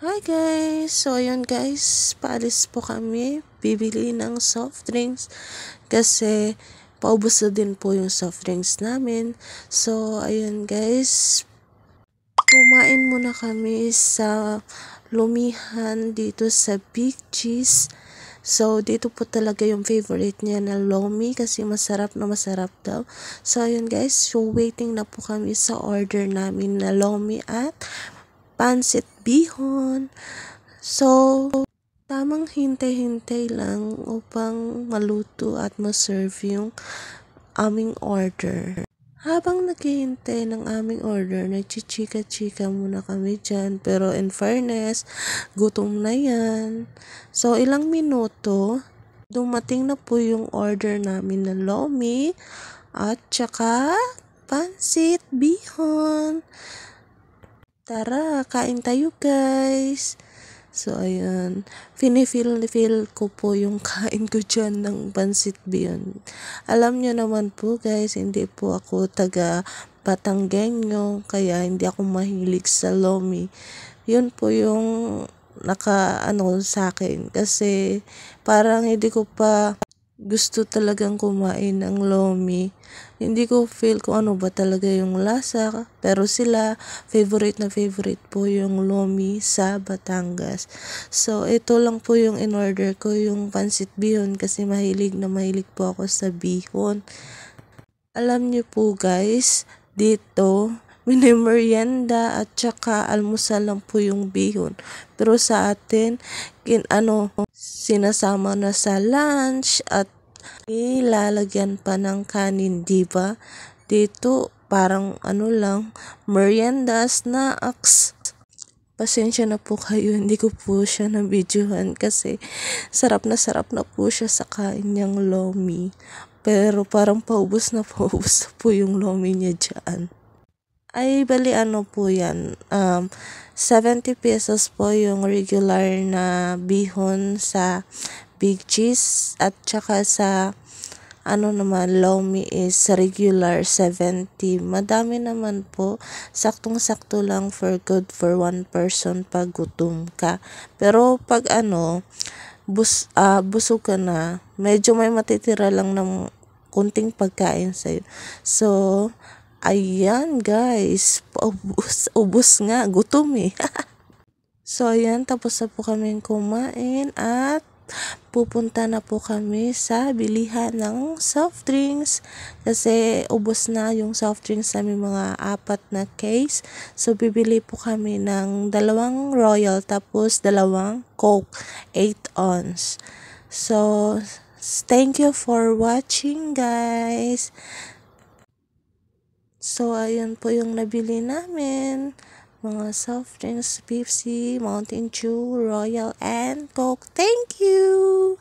Hi guys! So ayun guys, paalis po kami. Bibili ng soft drinks kasi paubos na din po yung soft drinks namin. So ayun guys, kumain muna kami sa Lumihan dito sa Big Cheese. So dito po talaga yung favorite niya na lomi kasi masarap na masarap daw. So ayun guys, so waiting na po kami sa order namin na lomi at pansit bihon. So, tamang hintay-hintay lang upang maluto at ma-serve yung aming order. Habang naghihintay ng aming order, nagchichika-chika muna kami dyan. Pero in fairness, gutom na yan. So, ilang minuto, dumating na po yung order namin na lomi at tsaka pansit bihon. Tara, kain tayo guys! So, ayun. Feel ko po yung kain ko dyan ng pansit bihon. Alam nyo naman po guys, hindi po ako taga Batanggenyo, kaya hindi ako mahilig sa lomi. Yun po yung sa akin. Kasi parang hindi ko pa gusto talagang kumain ng lomi. Hindi ko feel kung ano ba talaga yung lasa. Pero sila, favorite na favorite po yung lomi sa Batangas. So, ito lang po yung in-order ko, yung pansit bihon kasi mahilig na mahilig po ako sa bihon. Alam niyo po guys, dito, merienda at saka almusal lang po yung bihon. Pero sa atin, sinasama na sa lunch at ilalagyan pa ng kanin, diba? Dito, parang merienda, snacks. Pasensya na po kayo, hindi ko po siya na-videohan kasi sarap na po siya sa kain niyang lomi. Pero parang paubos na po yung lomi niya dyan. Ay, bali po yan. 70 pesos po yung regular na bihon sa Big Cheese at saka sa lomi is regular 70. Madami naman po. Saktong-sakto lang for good for one person pag gutom ka. Pero pag busog ka na, medyo may matitira lang ng kunting pagkain sa'yo. So, ayan guys, ubos nga, gutom eh. So, ayan, tapos na po kami kumain at pupunta na po kami sa bilihan ng soft drinks kasi ubos na yung soft drinks namin, mga 4 na case. So, bibili po kami ng 2 Royal tapos 2 Coke 8 ounce. So, thank you for watching guys. So, ayan po yung nabili namin. Mga soft drinks, Pepsi, Mountain Dew, Royal, and Coke. Thank you!